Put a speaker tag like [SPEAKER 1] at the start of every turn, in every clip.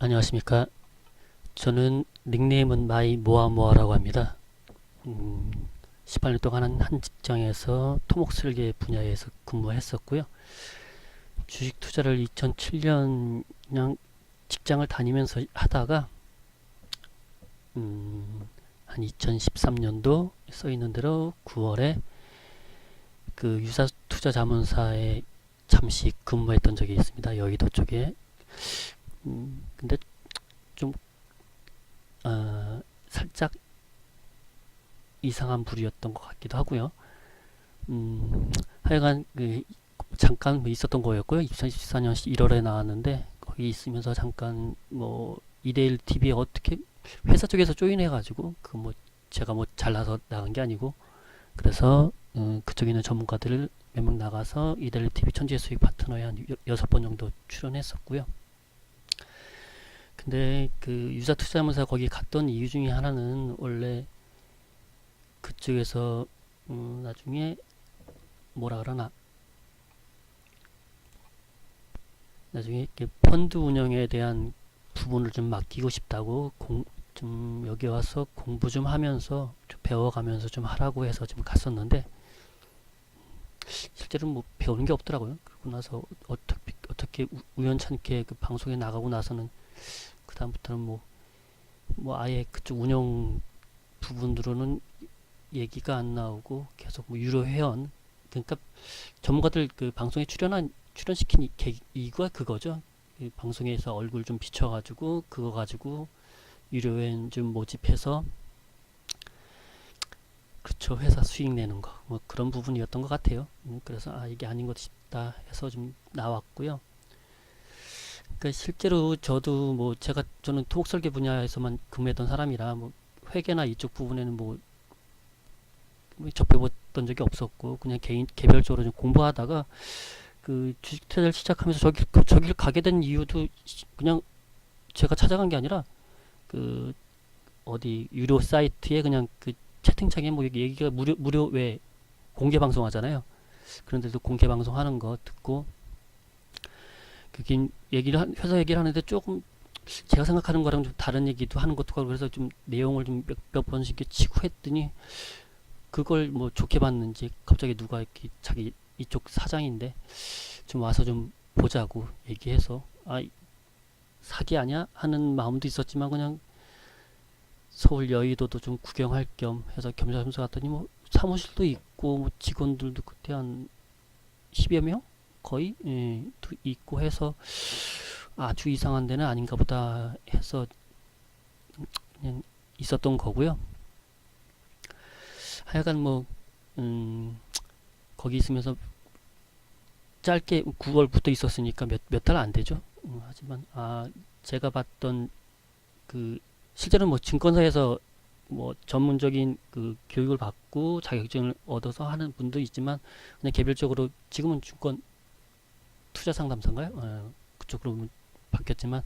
[SPEAKER 1] 안녕하십니까. 저는 닉네임은 마이 모아모아라고 합니다. 18년 동안 한 직장에서 토목설계 분야에서 근무했었고요. 주식 투자를 2007년 그냥 직장을 다니면서 하다가 한 2013년도 써 있는 대로 9월에 그 유사 투자 자문사에 잠시 근무했던 적이 있습니다. 여의도 쪽에. 근데 좀 살짝 이상한 부류였던 것 같기도 하고요. 하여간 잠깐 뭐 있었던 거였고요. 2014년 1월에 나왔는데 거기 있으면서 잠깐 뭐 2대1 TV에 어떻게 회사 쪽에서 조인해가지고 그 뭐 제가 뭐 잘나서 나간 게 아니고 그래서 그쪽에 있는 전문가들을 몇 명 나가서 2대1 TV 천재 수익 파트너에 한 6번 정도 출연했었고요. 근데 그 유사 투자자문사 거기 갔던 이유 중에 하나는 원래 그쪽에서 나중에 뭐라 그러나 나중에 이렇게 펀드 운영에 대한 부분을 좀 맡기고 싶다고 좀 여기 와서 공부 좀 하면서 좀 배워가면서 좀 하라고 해서 좀 갔었는데 실제로 뭐 배우는 게 없더라고요. 그러고 나서 어떻게 우연찮게 그 방송에 나가고 나서는 그 다음부터는 뭐 아예 그쪽 운영 부분으로는 얘기가 안 나오고 계속 뭐 유료 회원 그러니까 전문가들 그 방송에 출연시킨 이유가 그거죠. 그 방송에서 얼굴 좀 비춰가지고 그거 가지고 유료 회원 좀 모집해서 그렇죠. 회사 수익 내는 거 뭐 그런 부분이었던 것 같아요. 그래서 이게 아닌 것 싶다 해서 좀 나왔고요. 그러니까 실제로 저도 뭐 저는 토목 설계 분야에서만 근무했던 사람이라 뭐 회계나 이쪽 부분에는 뭐 접해봤던 적이 없었고 그냥 개별적으로 좀 공부하다가 그 주식 투자를 시작하면서 저길 가게 된 이유도 그냥 제가 찾아간 게 아니라 그 어디 유료 사이트에 그냥 그 채팅창에 뭐 얘기가 무료 왜 공개 방송 하잖아요. 그런데도 공개 방송 하는 거 듣고 그긴 회사 얘기를 하는데 조금 제가 생각하는 거랑 좀 다른 얘기도 하는 것도 같고 그래서 좀 내용을 좀 몇 번씩 치고 했더니 그걸 뭐 좋게 봤는지 갑자기 누가 이렇게 자기 이쪽 사장인데 좀 와서 좀 보자고 얘기해서 사기 아니야 하는 마음도 있었지만 그냥 서울 여의도도 좀 구경할 겸 해서 겸사겸사 갔더니 뭐 사무실도 있고 뭐 직원들도 그때 한 10여 명 거의 있고 해서 아주 이상한 데는 아닌가 보다 해서 그냥 있었던 거고요. 하여간 뭐 거기 있으면서 짧게 9월부터 있었으니까 몇 달 안 되죠. 하지만 제가 봤던 그 실제로는 뭐 증권사에서 뭐 전문적인 그 교육을 받고 자격증을 얻어서 하는 분도 있지만 그냥 개별적으로 지금은 증권 투자 상담사인가요? 그쪽으로 바뀌었지만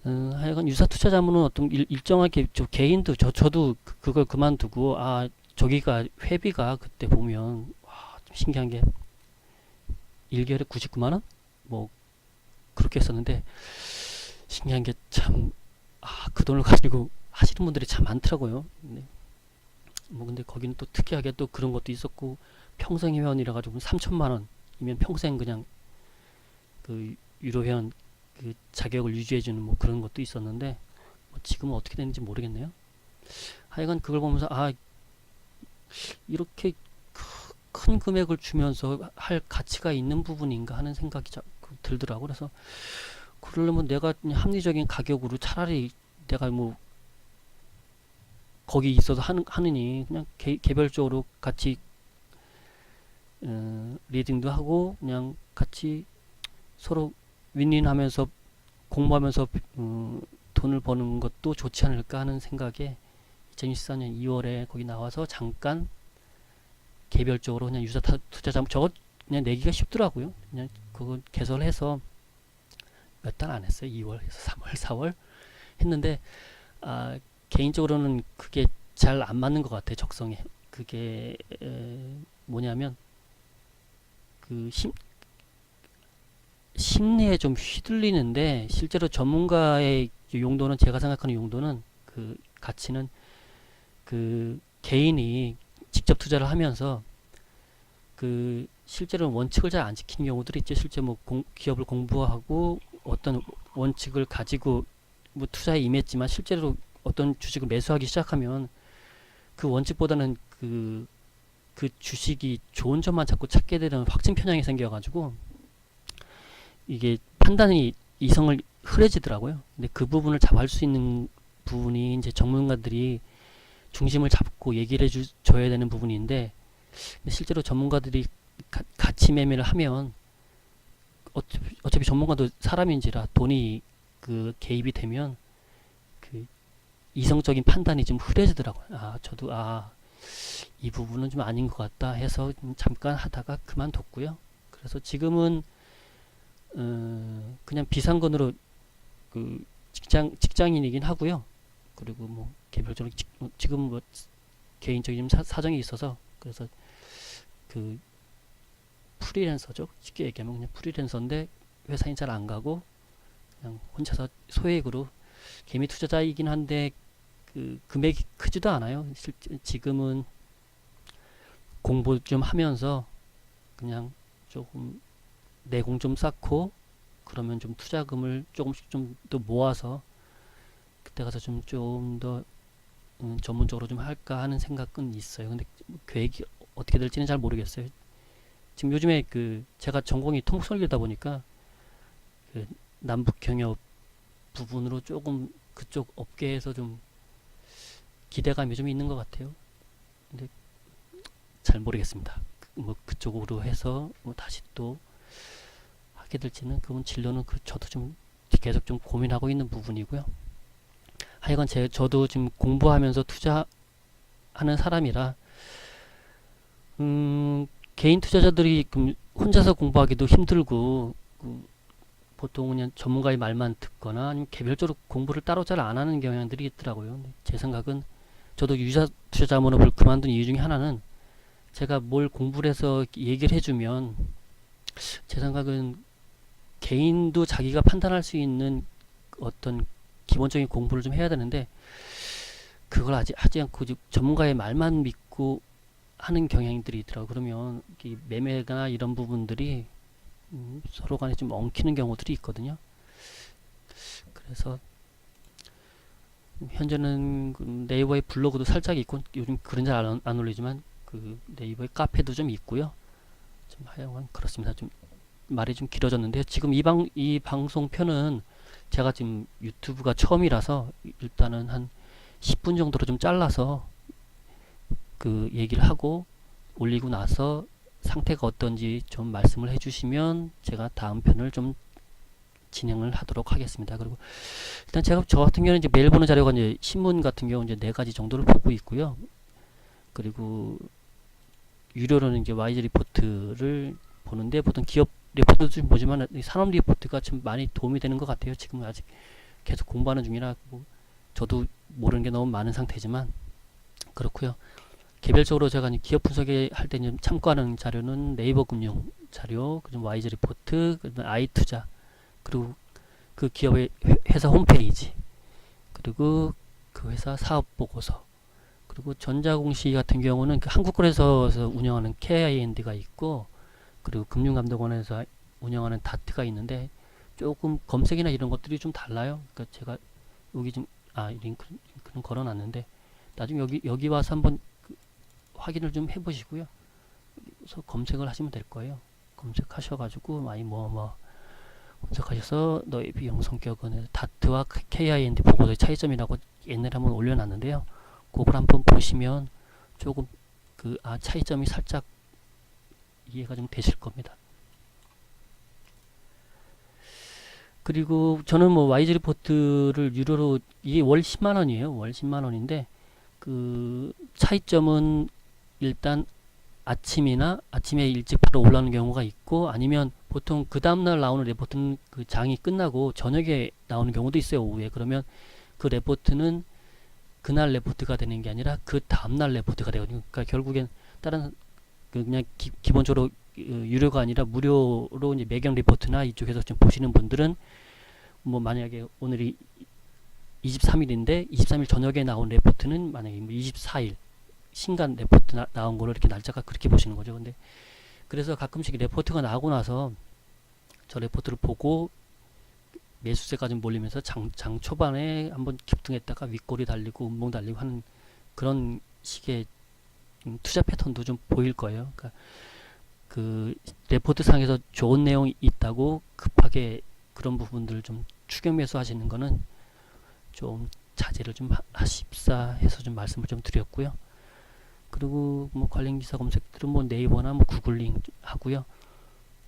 [SPEAKER 1] 하여간 유사 투자 자문은 어떤 일정하게 개인도 저도 그걸 그만두고 저기가 회비가 그때 보면 좀 신기한 게 1개월에 99만 원? 뭐 그렇게 했었는데 신기한 게 참 그 돈을 가지고 하시는 분들이 참 많더라고요. 뭐 근데 거기는 또 특이하게 또 그런 것도 있었고 평생 회원이라 가지고 3천만 원이면 평생 그냥 그 유료 회원 그 자격을 유지해주는 뭐 그런 것도 있었는데 뭐 지금은 어떻게 되는지 모르겠네요. 하여간 그걸 보면서 이렇게 큰 금액을 주면서 할 가치가 있는 부분인가 하는 생각이 자꾸 들더라고. 그래서 그러려면 내가 합리적인 가격으로 차라리 내가 뭐 거기 있어서 하느니 그냥 개별적으로 같이 리딩도 하고 그냥 같이 서로 윈윈하면서 공부하면서 돈을 버는 것도 좋지 않을까 하는 생각에 2014년 2월에 거기 나와서 잠깐 개별적으로 그냥 유사 투자자 저거 그냥 내기가 쉽더라고요. 그냥 그거 개설해서 몇 달 안 했어요. 2월에서 3월, 4월 했는데 개인적으로는 그게 잘 안 맞는 것 같아요. 적성에. 그게 뭐냐면 그 심리에 좀 휘둘리는데 실제로 전문가의 용도는 제가 생각하는 용도는 그 가치는 그 개인이 직접 투자를 하면서 그 실제로는 원칙을 잘 안 지키는 경우들이 있죠. 실제 뭐 기업을 공부하고 어떤 원칙을 가지고 뭐 투자에 임했지만 실제로 어떤 주식을 매수하기 시작하면 그 원칙보다는 그 주식이 좋은 점만 자꾸 찾게 되는 확증 편향이 생겨가지고 이게 판단이 이성을 흐려지더라고요. 근데 그 부분을 잡을 수 있는 부분이 이제 전문가들이 중심을 잡고 얘기를 줘야 되는 부분인데 근데 실제로 전문가들이 가치 매매를 하면 어차피 전문가도 사람인지라 돈이 그 개입이 되면 그 이성적인 판단이 좀 흐려지더라고요. 저도 이 부분은 좀 아닌 것 같다 해서 잠깐 하다가 그만뒀고요. 그래서 지금은 그냥 비상근으로 그 직장인이긴 하고요. 그리고 뭐 개별적으로 지금 뭐 개인적인 사정이 있어서 그래서 그 프리랜서죠. 쉽게 얘기하면 그냥 프리랜서인데 회사인 잘 안 가고 그냥 혼자서 소액으로 개미 투자자이긴 한데 그 금액이 크지도 않아요. 지금은 공부 좀 하면서 그냥 조금 내공 좀 쌓고 그러면 좀 투자금을 조금씩 좀 더 모아서 그때 가서 좀 더 전문적으로 좀 할까 하는 생각은 있어요. 근데 계획이 어떻게 될지는 잘 모르겠어요. 지금 요즘에 그 제가 전공이 통속설계다 보니까 그 남북 경협 부분으로 조금 그쪽 업계에서 좀 기대감이 좀 있는 것 같아요. 근데 잘 모르겠습니다. 뭐 그쪽으로 해서 뭐 다시 또 하게 될지는 그건 진로는 저도 좀 계속 좀 고민하고 있는 부분이고요. 하여간 저도 지금 공부하면서 투자하는 사람이라 개인 투자자들이 혼자서 공부하기도 힘들고 보통 그냥 전문가의 말만 듣거나 아니면 개별적으로 공부를 따로 잘 안 하는 경향들이 있더라고요. 제 생각은 저도 유자 투자 본업을 그만둔 이유 중에 하나는 제가 뭘 공부를 해서 얘기를 해주면 제 생각은 개인도 자기가 판단할 수 있는 어떤 기본적인 공부를 좀 해야 되는데 그걸 아직 하지 않고 전문가의 말만 믿고 하는 경향들이 있더라고요. 그러면 매매나 이런 부분들이 서로 간에 좀 엉키는 경우들이 있거든요. 그래서 현재는 네이버의 블로그도 살짝 있고 요즘 글은 잘 안 올리지만 그 네이버의 카페도 좀 있고요. 좀 하여간 그렇습니다. 좀 말이 좀 길어졌는데요. 지금 이 방송편은 제가 지금 유튜브가 처음이라서 일단은 한 10분 정도로 좀 잘라서 그 얘기를 하고 올리고 나서 상태가 어떤지 좀 말씀을 해주시면 제가 다음 편을 좀 진행을 하도록 하겠습니다. 그리고 일단 저 같은 경우는 이제 매일 보는 자료가 이제 신문 같은 경우 이제 4가지 정도를 보고 있고요. 그리고 유료로는 이제 와이즈 리포트를 보는데 보통 기업 리포트도 좀 보지만 산업 리포트가 좀 많이 도움이 되는 것 같아요. 지금 아직 계속 공부하는 중이라 저도 모르는 게 너무 많은 상태지만 그렇고요. 개별적으로 제가 기업 분석에 할 때 참고하는 자료는 네이버 금융 자료, 그다음 와이즈 리포트, 그다음 아이투자, 그리고 그 기업의 회사 홈페이지, 그리고 그 회사 사업 보고서, 그리고 전자공시 같은 경우는 그 한국거래소에서 운영하는 KIND가 있고, 그리고 금융감독원에서 운영하는 다트가 있는데 조금 검색이나 이런 것들이 좀 달라요. 그러니까 제가 여기 좀 링크는 걸어놨는데 나중에 여기 와서 한번 확인을 좀 해보시고요. 그래서 검색을 하시면 될 거예요. 검색하셔가지고 많이 검색하셔서 너의 비용 성격은 다트와 KIND 보고서의 차이점이라고 옛날에 한번 올려놨는데요. 그걸 한번 보시면 조금 차이점이 살짝 이해가 좀 되실 겁니다. 그리고 저는 와이즈 리포트를 유료로 이게 월 10만원이에요. 월 10만원인데 그 차이점은 일단 아침에 일찍 바로 올라오는 경우가 있고 아니면 보통 그 다음날 나오는 레포트는 그 장이 끝나고 저녁에 나오는 경우도 있어요. 오후에. 그러면 그 레포트는 그날 레포트가 되는 게 아니라 그 다음날 레포트가 되거든요. 그러니까 결국엔 다른 그냥 기본적으로 유료가 아니라 무료로 이제 매경 리포트나 이쪽에서 좀 보시는 분들은 뭐 만약에 오늘이 23일인데 23일 저녁에 나온 레포트는 만약에 24일 신간 레포트 나온 거를 이렇게 날짜가 그렇게 보시는 거죠. 근데 그래서 가끔씩 레포트가 나오고 나서 저 레포트를 보고 매수세가 좀 몰리면서 장 초반에 한번 급등했다가 윗골이 달리고 음봉 달리고 하는 그런 식의 투자 패턴도 좀 보일 거예요. 그러니까 그 레포트 상에서 좋은 내용이 있다고 급하게 그런 부분들을 좀 추격 매수하시는 거는 좀 자제를 좀 하십사 해서 좀 말씀을 좀 드렸고요. 그리고 뭐 관련 기사 검색들은 뭐 네이버나 뭐 구글링 하고요.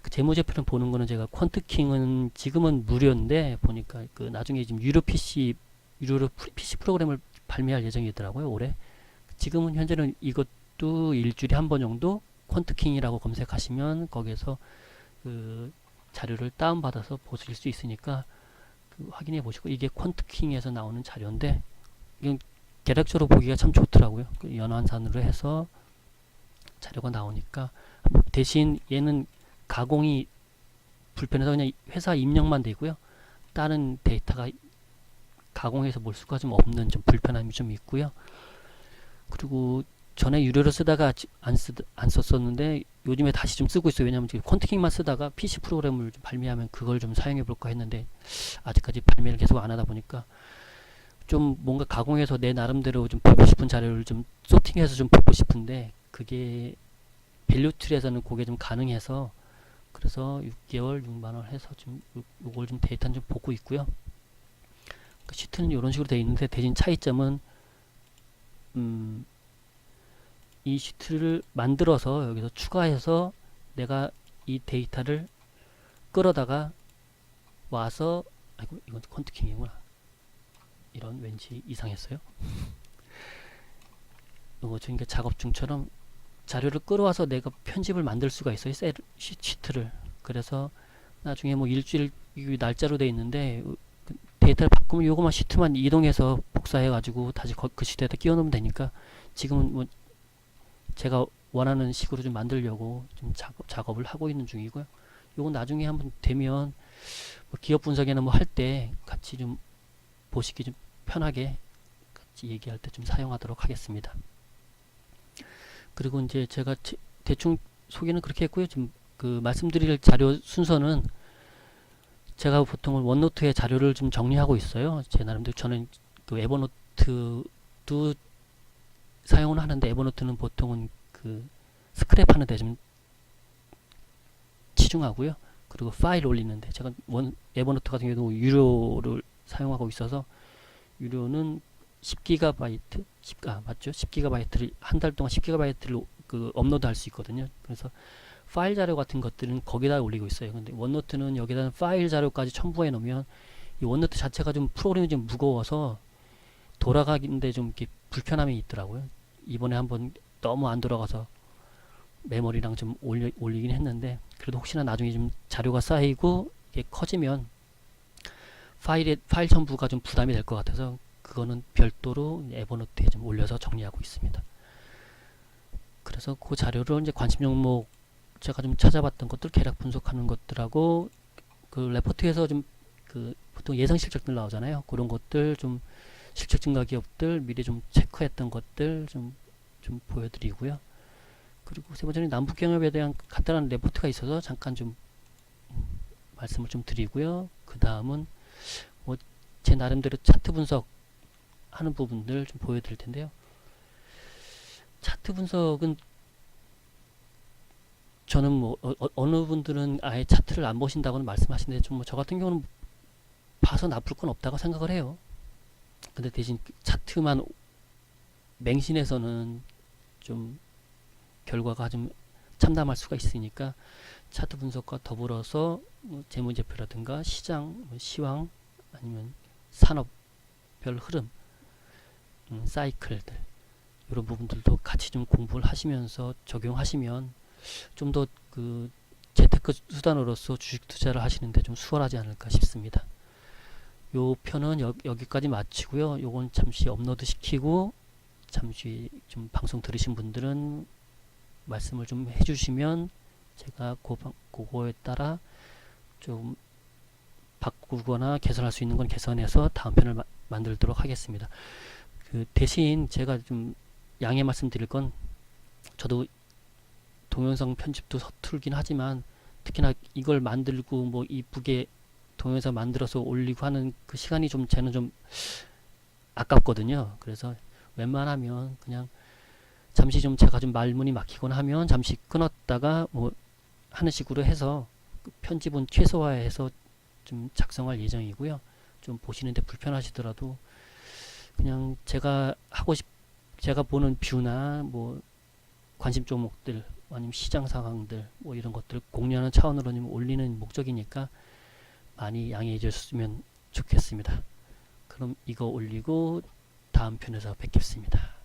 [SPEAKER 1] 그 재무제표를 보는 거는 제가 퀀트킹은 지금은 무료인데 보니까 그 나중에 지금 유료 PC 프로그램을 발매할 예정이더라고요, 올해. 지금은 현재는 이것도 일주일에 한 번 정도 퀀트킹이라고 검색하시면 거기에서 그 자료를 다운받아서 보실 수 있으니까 그 확인해 보시고, 이게 퀀트킹에서 나오는 자료인데 이건 계략적으로 보기가 참 좋더라고요. 그 연환산으로 해서 자료가 나오니까. 대신 얘는 가공이 불편해서 그냥 회사 입력만 되고요. 다른 데이터가 가공해서 볼 수가 좀 없는 좀 불편함이 좀 있고요. 그리고 전에 유료로 쓰다가 안 썼었는데 요즘에 다시 좀 쓰고 있어요. 왜냐면 지금 퀀트킹만 쓰다가 PC 프로그램을 좀 발매하면 그걸 좀 사용해 볼까 했는데 아직까지 발매를 계속 안 하다 보니까 좀 뭔가 가공해서 내 나름대로 좀 보고 싶은 자료를 좀 소팅해서 좀 보고 싶은데 그게 밸류툴에서는 그게 좀 가능해서, 그래서 6개월 6만원 해서 좀 요걸 좀 데이터는 좀 보고 있고요. 그 시트는 이런 식으로 되어 있는데 대신 차이점은 이 시트를 만들어서 여기서 추가해서 내가 이 데이터를 끌어다가 와서, 아이고 이건 퀀트킹이구나. 이런 왠지 이상했어요. 이거 그러니까 작업 중처럼 자료를 끌어와서 내가 편집을 만들 수가 있어요. 시트를. 그래서 나중에 뭐 일주일 날짜로 돼 있는데 데이터를 바꾸면 요거만 시트만 이동해서 복사해 가지고 다시 그 시트에다 끼워 넣으면 되니까 지금은 뭐 제가 원하는 식으로 좀 만들려고 좀 작업을 하고 있는 중이고요. 요건 나중에 한번 되면 뭐 기업 분석이나 뭐 할 때 같이 좀 보시기 좀 편하게 같이 얘기할 때 좀 사용하도록 하겠습니다. 그리고 이제 제가 대충 소개는 그렇게 했고요. 지금 그 말씀드릴 자료 순서는 제가 보통은 원노트에 자료를 좀 정리하고 있어요. 제 나름대로 저는 그 에버노트도 사용을 하는데 에버노트는 보통은 그 스크랩 하는 데 좀 치중하고요. 그리고 파일 올리는데 제가 에버노트 같은 경우도 유료를 사용하고 있어서 유료는 10GB, 맞죠? 10GB를 한 달 동안 10GB를 그 업로드 할 수 있거든요. 그래서 파일 자료 같은 것들은 거기다 올리고 있어요. 근데 원노트는 여기다 파일 자료까지 첨부해 놓으면 이 원노트 자체가 좀 프로그램이 좀 무거워서 돌아가는데 좀 이렇게 불편함이 있더라고요. 이번에 한번 너무 안 돌아가서 메모리랑 좀 올리긴 했는데, 그래도 혹시나 나중에 좀 자료가 쌓이고 이게 커지면 파일 첨부가 좀 부담이 될 것 같아서 그거는 별도로 에버노트에 좀 올려서 정리하고 있습니다. 그래서 그 자료를 이제 관심 종목 제가 좀 찾아봤던 것들, 계략 분석하는 것들하고 그 레포트에서 좀 그 보통 예상 실적들 나오잖아요. 그런 것들 좀 실적 증가 기업들 미리 좀 체크했던 것들 좀 보여드리고요. 그리고 세 번째는 남북 경협에 대한 간단한 레포트가 있어서 잠깐 좀 말씀을 좀 드리고요. 그 다음은 뭐 제 나름대로 차트 분석 하는 부분들 좀 보여드릴 텐데요. 차트 분석은 저는 뭐 어느 분들은 아예 차트를 안 보신다고는 말씀하시는데 좀 뭐 저 같은 경우는 봐서 나쁠 건 없다고 생각을 해요. 근데 대신 차트만 맹신해서는 좀 결과가 좀 참담할 수가 있으니까 차트 분석과 더불어서 뭐 재무제표라든가 시장, 뭐 시황, 아니면 산업별 흐름, 사이클들 이런 부분들도 같이 좀 공부를 하시면서 적용하시면 좀 더 그 재테크 수단으로서 주식 투자를 하시는데 좀 수월하지 않을까 싶습니다. 요 편은 여기까지 마치고요. 요건 잠시 업로드 시키고 잠시 좀 방송 들으신 분들은 말씀을 좀 해주시면 제가 그거에 따라 좀 바꾸거나 개선할 수 있는 건 개선해서 다음 편을 만들도록 하겠습니다. 그 대신 제가 좀 양해 말씀드릴 건, 저도 동영상 편집도 서툴긴 하지만 특히나 이걸 만들고 뭐 이쁘게 동영상 만들어서 올리고 하는 그 시간이 좀 저는 좀 아깝거든요. 그래서 웬만하면 그냥 잠시 좀 제가 좀 말문이 막히거나 하면 잠시 끊었다가 뭐 하는 식으로 해서 편집은 최소화해서 좀 작성할 예정이고요. 좀 보시는데 불편하시더라도 그냥 제가 보는 뷰나 뭐 관심 종목들 아니면 시장 상황들 뭐 이런 것들 공유하는 차원으로 올리는 목적이니까 많이 양해해 주셨으면 좋겠습니다. 그럼 이거 올리고 다음 편에서 뵙겠습니다.